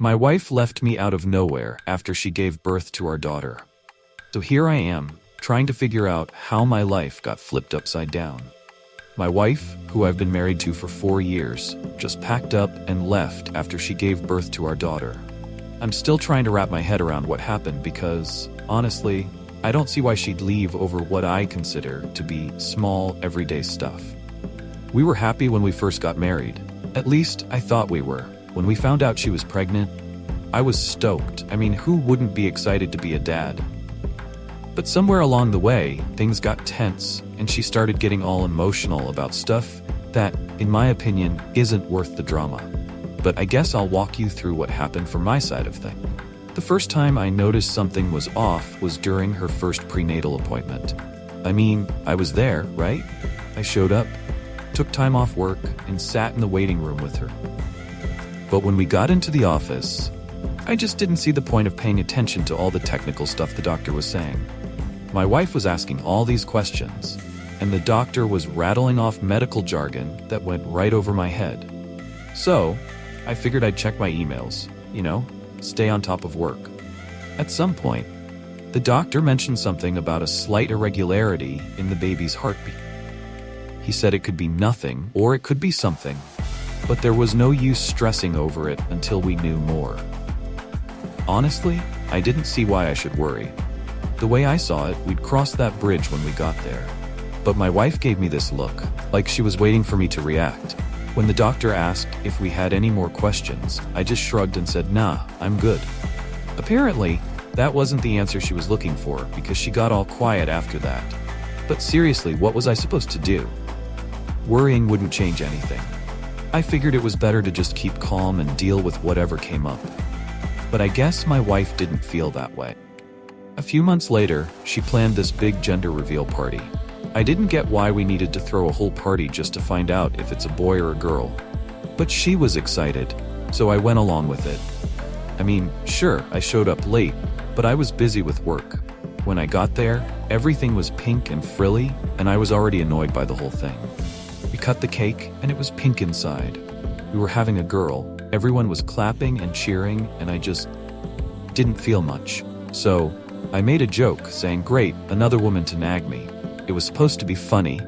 My wife left me out of nowhere after she gave birth to our daughter. So here I am, trying to figure out how my life got flipped upside down. My wife, who I've been married to for 4 years, just packed up and left after she gave birth to our daughter. I'm still trying to wrap my head around what happened because, honestly, I don't see why she'd leave over what I consider to be small, everyday stuff. We were happy when we first got married. At least, I thought we were. When we found out she was pregnant, I was stoked. I mean, who wouldn't be excited to be a dad? But somewhere along the way, things got tense, and she started getting all emotional about stuff that, in my opinion, isn't worth the drama. But I guess I'll walk you through what happened from my side of things. The first time I noticed something was off was during her first prenatal appointment. I mean, I was there, right? I showed up, took time off work, and sat in the waiting room with her. But when we got into the office, I just didn't see the point of paying attention to all the technical stuff the doctor was saying. My wife was asking all these questions, and the doctor was rattling off medical jargon that went right over my head. So, I figured I'd check my emails, stay on top of work. At some point, the doctor mentioned something about a slight irregularity in the baby's heartbeat. He said it could be nothing, or it could be something, but there was no use stressing over it until we knew more. Honestly, I didn't see why I should worry. The way I saw it, we'd cross that bridge when we got there. But my wife gave me this look, like she was waiting for me to react. When the doctor asked if we had any more questions, I just shrugged and said, "Nah, I'm good." Apparently, that wasn't the answer she was looking for because she got all quiet after that. But seriously, what was I supposed to do? Worrying wouldn't change anything. I figured it was better to just keep calm and deal with whatever came up. But I guess my wife didn't feel that way. A few months later, she planned this big gender reveal party. I didn't get why we needed to throw a whole party just to find out if it's a boy or a girl. But she was excited, so I went along with it. I mean, sure, I showed up late, but I was busy with work. When I got there, everything was pink and frilly, and I was already annoyed by the whole thing. We cut the cake, and it was pink inside. We were having a girl, everyone was clapping and cheering, and I just didn't feel much. So, I made a joke, saying, "Great, another woman to nag me." It was supposed to be funny,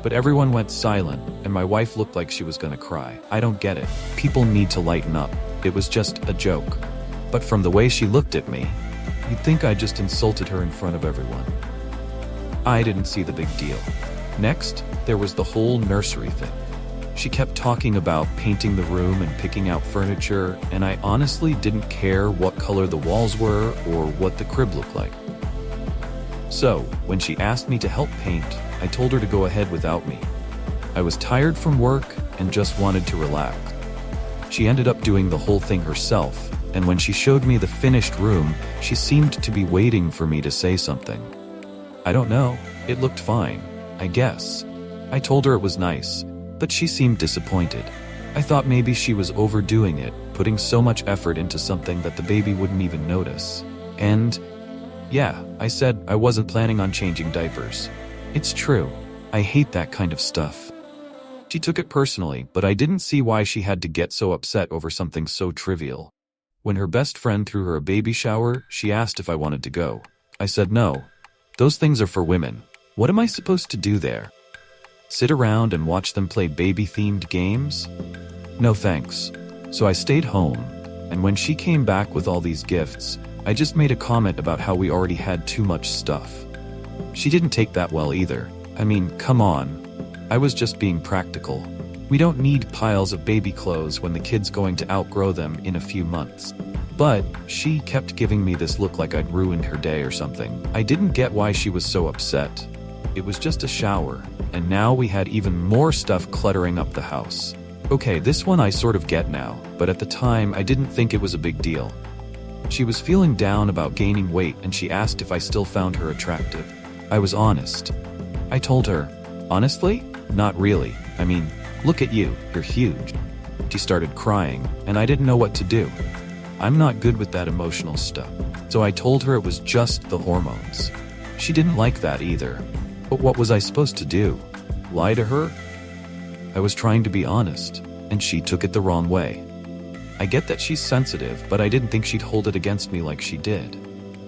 But everyone went silent, and my wife looked like she was gonna cry. I don't get it. People need to lighten up. It was just a joke. But from the way she looked at me, you'd think I just insulted her in front of everyone. I didn't see the big deal. Next, there was the whole nursery thing. She kept talking about painting the room and picking out furniture, and I honestly didn't care what color the walls were or what the crib looked like. So, when she asked me to help paint, I told her to go ahead without me. I was tired from work and just wanted to relax. She ended up doing the whole thing herself, and when she showed me the finished room, she seemed to be waiting for me to say something. I don't know, it looked fine, I guess. I told her it was nice, but she seemed disappointed. I thought maybe she was overdoing it, putting so much effort into something that the baby wouldn't even notice. And yeah, I said I wasn't planning on changing diapers. It's true, I hate that kind of stuff. She took it personally, but I didn't see why she had to get so upset over something so trivial. When her best friend threw her a baby shower, she asked if I wanted to go. I said no. Those things are for women. What am I supposed to do there? Sit around and watch them play baby-themed games? No thanks. So I stayed home, and when she came back with all these gifts, I just made a comment about how we already had too much stuff. She didn't take that well either. I mean, come on. I was just being practical. We don't need piles of baby clothes when the kid's going to outgrow them in a few months. But she kept giving me this look like I'd ruined her day or something. I didn't get why she was so upset. It was just a shower, and now we had even more stuff cluttering up the house. Okay, this one I sort of get now, but at the time I didn't think it was a big deal. She was feeling down about gaining weight, and she asked if I still found her attractive. I was honest. I told her, honestly, not really. I mean, look at you, you're huge. She started crying, and I didn't know what to do. I'm not good with that emotional stuff. So I told her it was just the hormones. She didn't like that either. But what was I supposed to do? Lie to her? I was trying to be honest, and she took it the wrong way. I get that she's sensitive, but I didn't think she'd hold it against me like she did.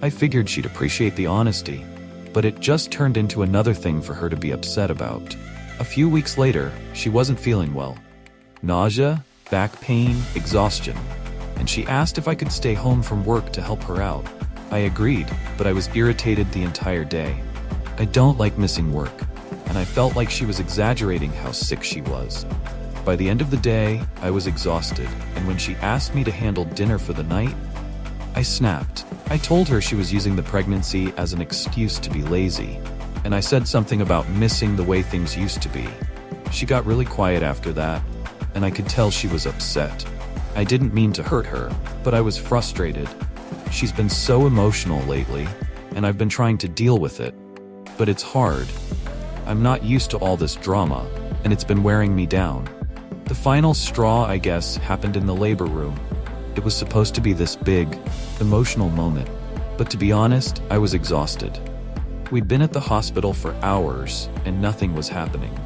I figured she'd appreciate the honesty, but it just turned into another thing for her to be upset about. A few weeks later, she wasn't feeling well. Nausea, back pain, exhaustion, and she asked if I could stay home from work to help her out. I agreed, but I was irritated the entire day. I don't like missing work, and I felt like she was exaggerating how sick she was. By the end of the day, I was exhausted, and when she asked me to handle dinner for the night, I snapped. I told her she was using the pregnancy as an excuse to be lazy, and I said something about missing the way things used to be. She got really quiet after that, and I could tell she was upset. I didn't mean to hurt her, but I was frustrated. She's been so emotional lately, and I've been trying to deal with it. But it's hard. I'm not used to all this drama, and it's been wearing me down. The final straw, I guess, happened in the labor room. It was supposed to be this big, emotional moment, but to be honest, I was exhausted. We'd been at the hospital for hours, and nothing was happening.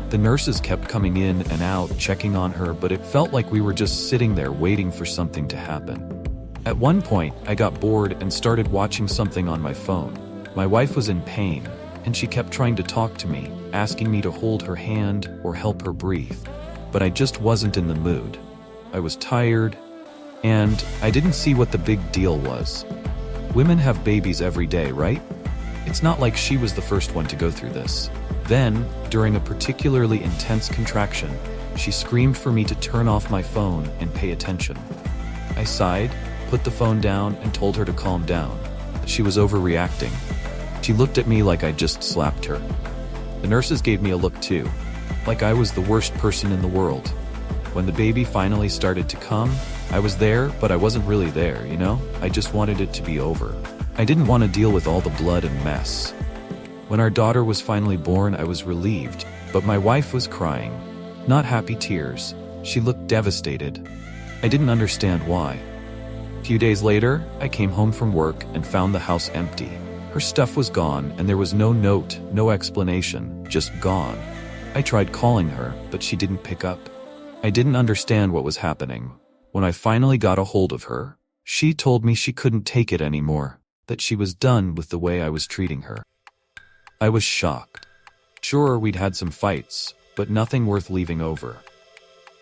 The nurses kept coming in and out, checking on her, but it felt like we were just sitting there waiting for something to happen. At one point, I got bored and started watching something on my phone. My wife was in pain, and she kept trying to talk to me, asking me to hold her hand or help her breathe. But I just wasn't in the mood. I was tired, and I didn't see what the big deal was. Women have babies every day, right? It's not like she was the first one to go through this. Then, during a particularly intense contraction, she screamed for me to turn off my phone and pay attention. I sighed, put the phone down, and told her to calm down. She was overreacting. She looked at me like I just slapped her. The nurses gave me a look too, like I was the worst person in the world. When the baby finally started to come, I was there, but I wasn't really there, you know? I just wanted it to be over. I didn't want to deal with all the blood and mess. When our daughter was finally born, I was relieved, but my wife was crying. Not happy tears. She looked devastated. I didn't understand why. A few days later, I came home from work and found the house empty. Her stuff was gone, and there was no note, no explanation, just gone. I tried calling her, but she didn't pick up. I didn't understand what was happening. When I finally got a hold of her, she told me she couldn't take it anymore, that she was done with the way I was treating her. I was shocked. Sure, we'd had some fights, but nothing worth leaving over.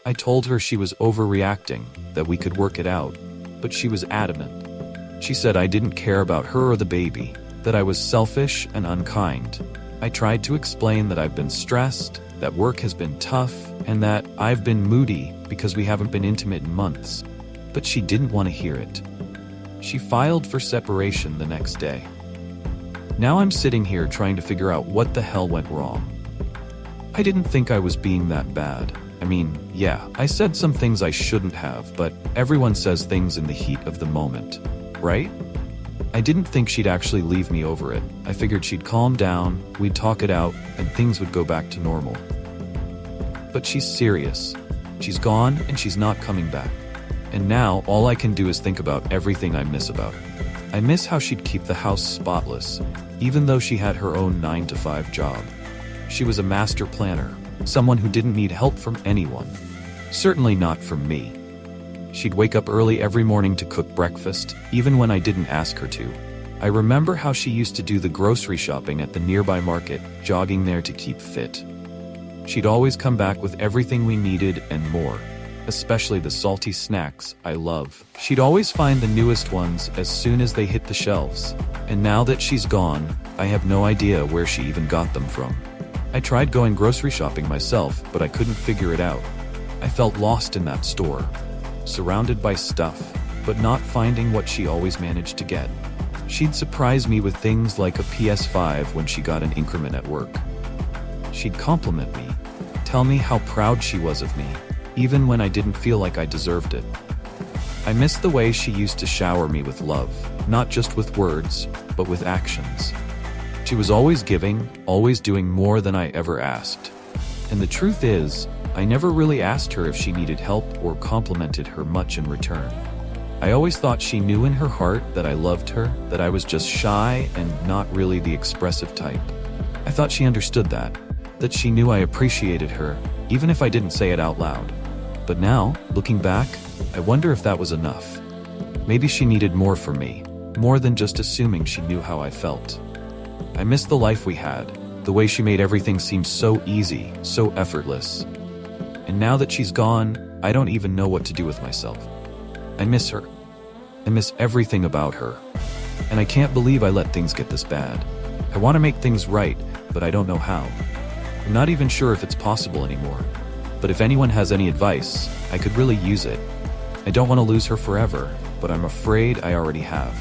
I told her she was overreacting, that we could work it out, but she was adamant. She said I didn't care about her or the baby, that I was selfish and unkind. I tried to explain that I've been stressed, that work has been tough, and that I've been moody because we haven't been intimate in months. But she didn't want to hear it. She filed for separation the next day. Now I'm sitting here trying to figure out what the hell went wrong. I didn't think I was being that bad. I mean, yeah, I said some things I shouldn't have, but everyone says things in the heat of the moment, right? I didn't think she'd actually leave me over it. I figured she'd calm down, we'd talk it out, and things would go back to normal. But she's serious. She's gone, and she's not coming back. And now, all I can do is think about everything I miss about her. I miss how she'd keep the house spotless, even though she had her own 9-to-5 job. She was a master planner, someone who didn't need help from anyone. Certainly not from me. She'd wake up early every morning to cook breakfast, even when I didn't ask her to. I remember how she used to do the grocery shopping at the nearby market, jogging there to keep fit. She'd always come back with everything we needed and more, especially the salty snacks I love. She'd always find the newest ones as soon as they hit the shelves. And now that she's gone, I have no idea where she even got them from. I tried going grocery shopping myself, but I couldn't figure it out. I felt lost in that store, surrounded by stuff, but not finding what she always managed to get. She'd surprise me with things like a PS5 when she got an increment at work. She'd compliment me, tell me how proud she was of me, even when I didn't feel like I deserved it. I miss the way she used to shower me with love, not just with words, but with actions. She was always giving, always doing more than I ever asked. And the truth is, I never really asked her if she needed help or complimented her much in return. I always thought she knew in her heart that I loved her, that I was just shy and not really the expressive type. I thought she understood that she knew I appreciated her, even if I didn't say it out loud. But now, looking back, I wonder if that was enough. Maybe she needed more from me, more than just assuming she knew how I felt. I miss the life we had, the way she made everything seem so easy, so effortless. And now that she's gone, I don't even know what to do with myself. I miss her. I miss everything about her. And I can't believe I let things get this bad. I want to make things right, but I don't know how. I'm not even sure if it's possible anymore. But if anyone has any advice, I could really use it. I don't want to lose her forever, but I'm afraid I already have.